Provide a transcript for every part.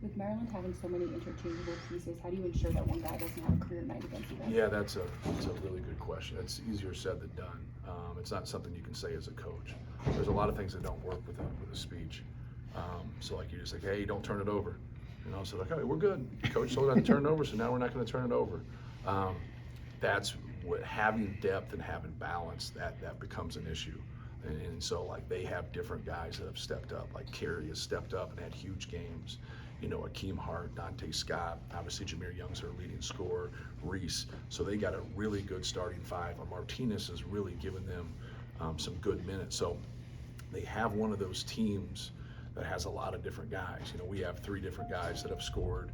With Maryland having so many interchangeable pieces, how do you ensure that one guy doesn't have a career night against you guys? Yeah, that's a really good question. It's easier said than done. It's not something you can say as a coach. There's a lot of things that don't work with a speech. So like you just like, hey, don't turn it over. You know, so like, okay, we're good. Coach told us not to turn it over, so now we're not going to turn it over. That's what having depth and having balance that becomes an issue. And so like they have different guys that have stepped up. Like Kerry has stepped up and had huge games. You know, Akeem Hart, Dante Scott, obviously Jameer Young's their leading scorer, Reese. So they got a really good starting five. Martinez has really given them some good minutes. So they have one of those teams that has a lot of different guys. You know, we have 3 different guys that have scored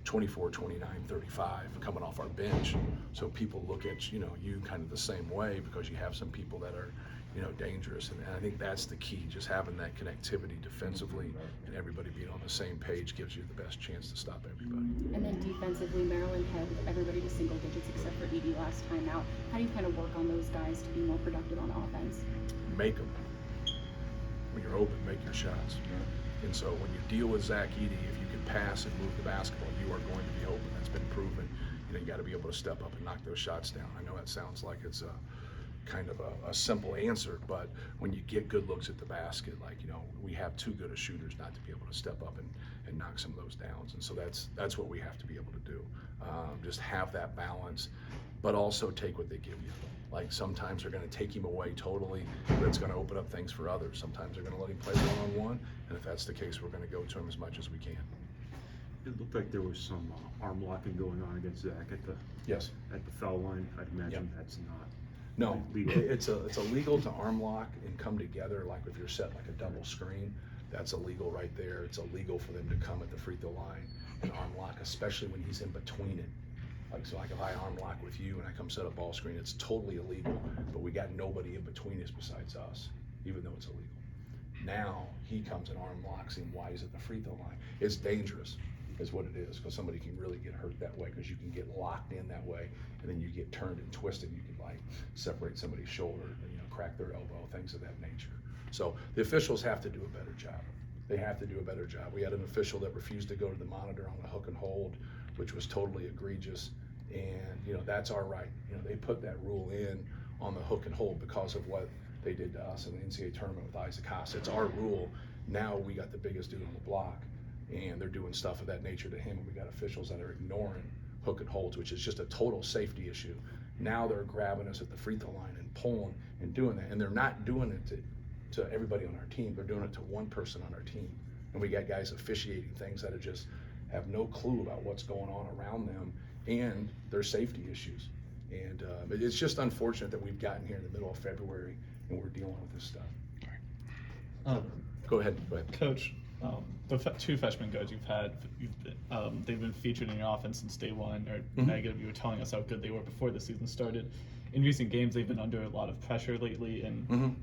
24, 29, 35 coming off our bench. So people look at, you kind of the same way because you have some people that are, dangerous. And I think that's the key, just having that connectivity defensively and everybody being on the same page gives you the best chance to stop everybody. And then defensively, Maryland held everybody to single digits except for Edey last time out. How do you kind of work on those guys to be more productive on offense? Make them. When you're open, make your shots. And so when you deal with Zach Edey, if you can pass and move the basketball, you are going to be open. That's been proven. You got to be able to step up and knock those shots down. I know that sounds like it's kind of a simple answer, but when you get good looks at the basket, we have too good of shooters not to be able to step up and knock some of those downs. And so that's what we have to be able to do. Just have that balance, but also take what they give you. Like sometimes they're going to take him away totally, but it's going to open up things for others. Sometimes they're going to let him play one-on-one, and if that's the case, we're going to go to him as much as we can. It looked like there was some arm locking going on against Zach at the foul line. I'd imagine that's not. No, legal. it's illegal to arm lock and come together. Like if you're set like a double screen, that's illegal right there. It's illegal for them to come at the free throw line and arm lock, especially when he's in between it. Like if I arm lock with you and I come set a ball screen, it's totally illegal, but we got nobody in between us besides us, even though it's illegal. Now he comes and arm locks him while he's at the free throw line. It's dangerous is what it is, because somebody can really get hurt that way, because you can get locked in that way and then you get turned and twisted. You can like separate somebody's shoulder, crack their elbow, things of that nature. So the officials have to do a better job. They have to do a better job. We had an official that refused to go to the monitor on the hook and hold, which was totally egregious. And that's our right. They put that rule in on the hook and hold because of what they did to us in the NCAA tournament with Isaac Haas. It's our rule. Now we got the biggest dude on the block, and they're doing stuff of that nature to him. And we got officials that are ignoring hook and holds, which is just a total safety issue. Now they're grabbing us at the free throw line and pulling and doing that, and they're not doing it to everybody on our team. They're doing it to one person on our team, and we got guys officiating things that are just have no clue about what's going on around them and their safety issues. And it's just unfortunate that we've gotten here in the middle of February and we're dealing with this stuff. Go ahead. Coach, the 2 freshman guards you've had, they've been featured in your offense since day one, or negative. You were telling us how good they were before the season started. In recent games, they've been under a lot of pressure lately, and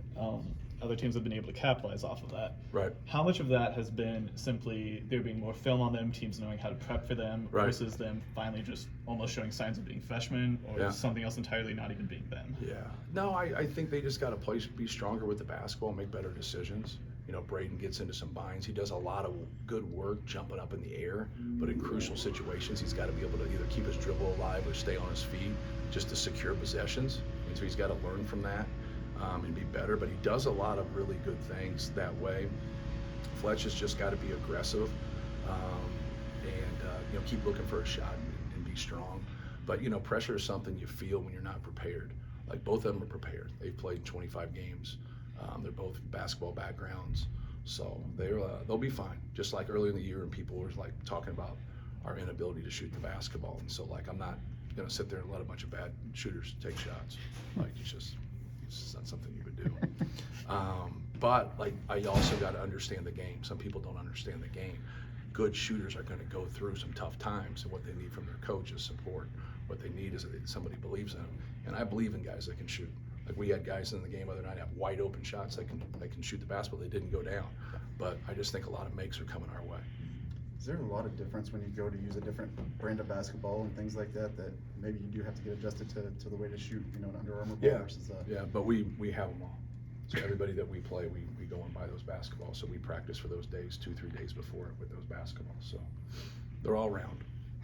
other teams have been able to capitalize off of that. Right. How much of that has been simply there being more film on them, teams knowing how to prep for them, versus them finally just almost showing signs of being freshmen, or something else entirely not even being them? Yeah. No, I think they just got to be stronger with the basketball, make better decisions. Braden gets into some binds. He does a lot of good work jumping up in the air, but in crucial situations, he's got to be able to either keep his dribble alive or stay on his feet just to secure possessions. And so he's got to learn from that and be better. But he does a lot of really good things that way. Fletch has just got to be aggressive and keep looking for a shot and be strong. But pressure is something you feel when you're not prepared. Like both of them are prepared. They've played 25 games. They're both basketball backgrounds, so they'll be fine. Just like earlier in the year, and people were like talking about our inability to shoot the basketball, and so like I'm not gonna sit there and let a bunch of bad shooters take shots. Like it's just not something you would do. But like I also got to understand the game. Some people don't understand the game. Good shooters are going to go through some tough times, and what they need from their coach is support. What they need is that somebody believes in them, and I believe in guys that can shoot. Like we had guys in the game the other night have wide open shots. They can shoot the basketball. They didn't go down, but I just think a lot of makes are coming our way. Is there a lot of difference when you go to use a different brand of basketball and things like that, that maybe you do have to get adjusted to the way to shoot, an Under Armour ball versus Yeah, but we have them all. So everybody that we play, we go and buy those basketballs. So we practice for those days, 2-3 days before with those basketballs. So they're all round.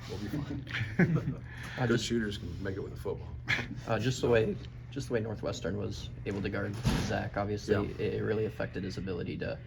We'll be fine. Good shooters can make it with a football. Just the way Northwestern was able to guard Zach, obviously, it really affected his ability to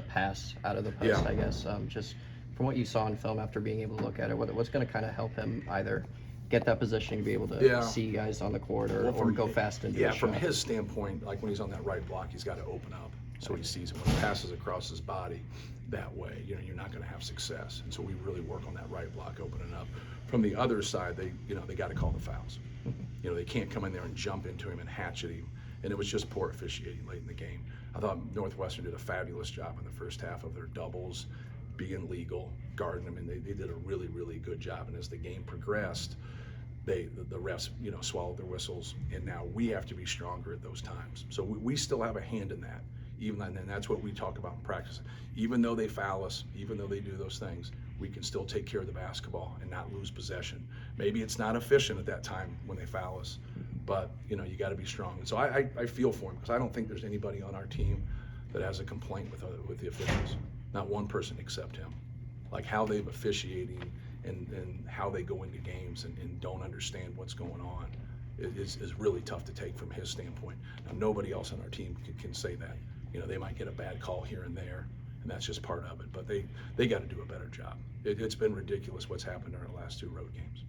pass out of the post, I guess. Just from what you saw in film after being able to look at it, what's going to kind of help him either get that positioning, be able to see guys on the court, or go fast into the from shot? his standpoint, like when he's on that right block, he's got to open up so he sees it. When it passes across his body that way, you know, you're not going to have success. And so we really work on that right block opening up. From the other side, they got to call the fouls. You know, they can't come in there and jump into him and hatchet him. And it was just poor officiating late in the game. I thought Northwestern did a fabulous job in the first half of their doubles, being legal, guarding them, and they did a really, really good job. And as the game progressed, the refs, you know, swallowed their whistles, and now we have to be stronger at those times. So we still have a hand in that. And that's what we talk about in practice. Even though they foul us, even though they do those things, we can still take care of the basketball and not lose possession. Maybe it's not efficient at that time when they foul us, but you know, you got to be strong. And so I feel for him, because I don't think there's anybody on our team that has a complaint with the officials. Not one person except him. Like how they've officiating and how they go into games and don't understand what's going on is really tough to take from his standpoint. Now, nobody else on our team can say that. You know, they might get a bad call here and there, and that's just part of it. But they got to do a better job. It's been ridiculous what's happened in our last 2 road games.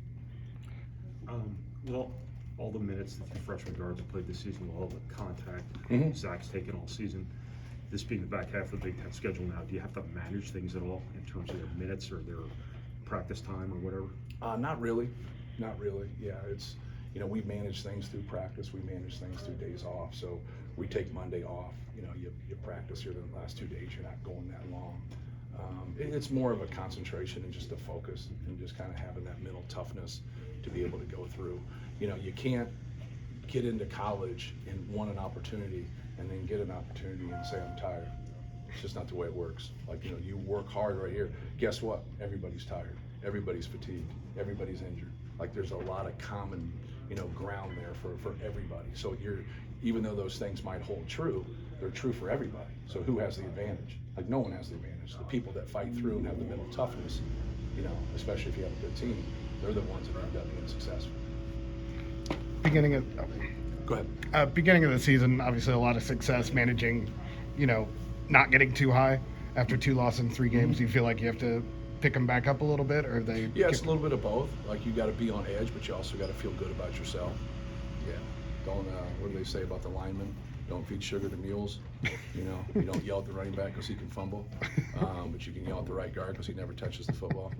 Well, all the minutes that the freshman guards have played this season, all the contact Zach's taken all season. This being the back half of the Big Ten schedule now, do you have to manage things at all in terms of their minutes or their practice time or whatever? Not really. Yeah, it's, you know, we manage things through practice. We manage things through days off. So we take Monday off. You know, you practice here the last 2 days. You're not going that long. It's more of a concentration and just a focus and just kind of having that mental toughness to be able to go through. You know, you can't get into college and want an opportunity and then get an opportunity and say, I'm tired. It's just not the way it works. Like, you know, you work hard right here. Guess what? Everybody's tired. Everybody's fatigued. Everybody's injured. Like, there's a lot of common, you know, ground there for everybody. So even though those things might hold true, they're true for everybody. So who has the advantage? Like, no one has the advantage. The people that fight through and have the mental toughness, you know, especially if you have a good team, they're the ones that end up being successful. Go ahead. Beginning of the season, obviously a lot of success managing, you know, not getting too high after 2 losses in 3 games. Do you feel like you have to pick them back up a little bit, or they? Yeah, it's a little bit of both. Like, you got to be on edge, but you also got to feel good about yourself. Yeah. Don't. What do they say about the linemen? Don't feed sugar to mules. You know, you don't yell at the running back because he can fumble, but you can yell at the right guard because he never touches the football.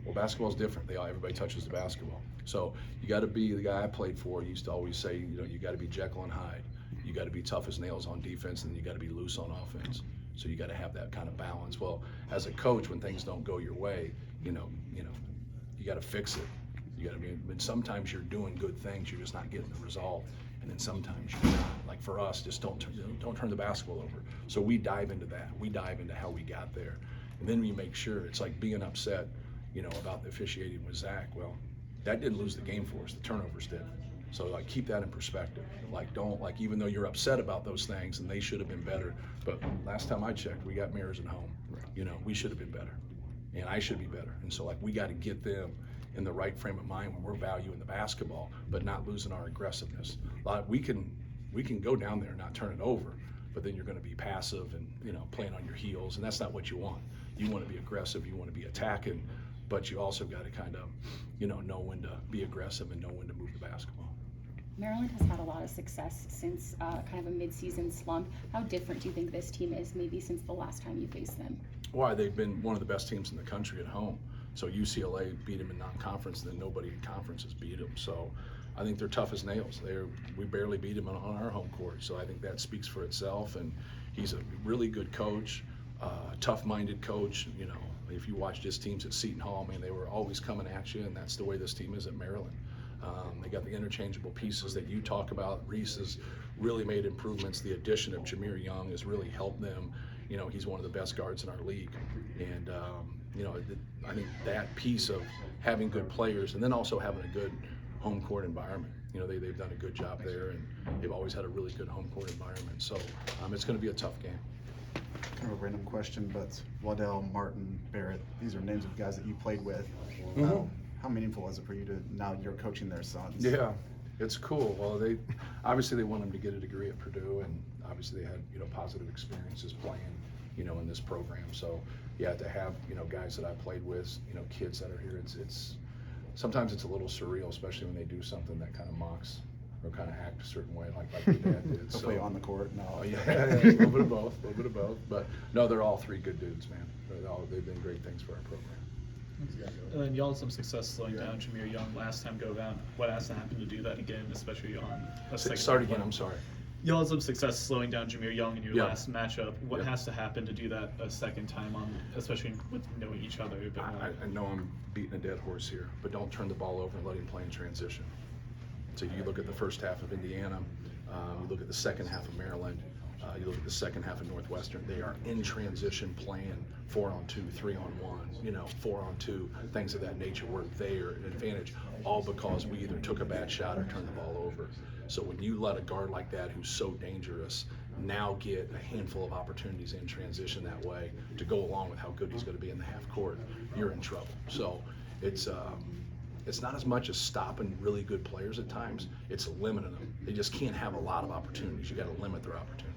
Well, basketball's different. Everybody touches the basketball. So you got to be the guy I played for. Used to always say, you know, you got to be Jekyll and Hyde. You got to be tough as nails on defense, and you got to be loose on offense. So you got to have that kind of balance. Well, as a coach, when things don't go your way, you got to fix it. You got to be. But sometimes you're doing good things, you're just not getting the result, and then sometimes you're not. Like for us, just don't turn the basketball over. So we dive into that. We dive into how we got there, and then we make sure. It's like being upset, you know, about the officiating with Zach. Well, that didn't lose the game for us. The turnovers did. So like, keep that in perspective. Like, don't, like, even though you're upset about those things and they should have been better, but last time I checked, we got mirrors at home. You know, we should have been better, and I should be better. And so like, we got to get them in the right frame of mind when we're valuing the basketball, but not losing our aggressiveness. Like, we can go down there and not turn it over, but then you're going to be passive and, you know, playing on your heels, and that's not what you want. You want to be aggressive. You want to be attacking, but you also got to kind of, you know when to be aggressive and know when to move the basketball. Maryland has had a lot of success since kind of a mid-season slump. How different do you think this team is maybe since the last time you faced them? Why, they've been one of the best teams in the country at home. So UCLA beat them in non-conference, and then nobody in conference has beat them. So I think they're tough as nails. We barely beat them on our home court. So I think that speaks for itself. And he's a really good coach, tough-minded coach. You know, if you watched his teams at Seton Hall, I mean, they were always coming at you, and that's the way this team is at Maryland. They got the interchangeable pieces that you talk about. Reese has really made improvements. The addition of Jameer Young has really helped them. You know, he's one of the best guards in our league. And, you know, I think that piece of having good players and then also having a good home court environment. You know, they've done a good job there, and they've always had a really good home court environment. So it's going to be a tough game. Kind of a random question, but Waddell, Martin, Barrett, these are names of guys that you played with. Mhm. How meaningful is it for you to now you're coaching their sons? Yeah, it's cool. Well, they obviously want them to get a degree at Purdue, and obviously they had, you know, positive experiences playing, you know, in this program. So yeah, to have, you know, guys that I played with, you know, kids that are here, it's sometimes it's a little surreal, especially when they do something that kind of mocks or kind of act a certain way, like your dad did. Hopefully on the court. No. Oh, yeah, a little bit of both, a little bit of both. But no, they're all three good dudes, man. They've been great things for our program. And then y'all had some success slowing down Jameer Young last time go around. What has to happen to do that again, especially on a second? Start again, I'm sorry. Y'all had some success slowing down Jameer Young in your Yeah. last matchup. What Yeah. has to happen to do that a second time on, especially with knowing each other a bit more? I know I'm beating a dead horse here, but don't turn the ball over and let him play in transition. So you look at the first half of Indiana, you look at the second half of Maryland, you look at the second half of Northwestern, they are in transition playing 4-on-2, 3-on-1, you know, 4-on-2, things of that nature where they are an advantage, all because we either took a bad shot or turned the ball over. So when you let a guard like that who's so dangerous now get a handful of opportunities in transition that way to go along with how good he's going to be in the half court, you're in trouble. So it's not as much as stopping really good players at times, it's limiting them. They just can't have a lot of opportunities. You got to limit their opportunities.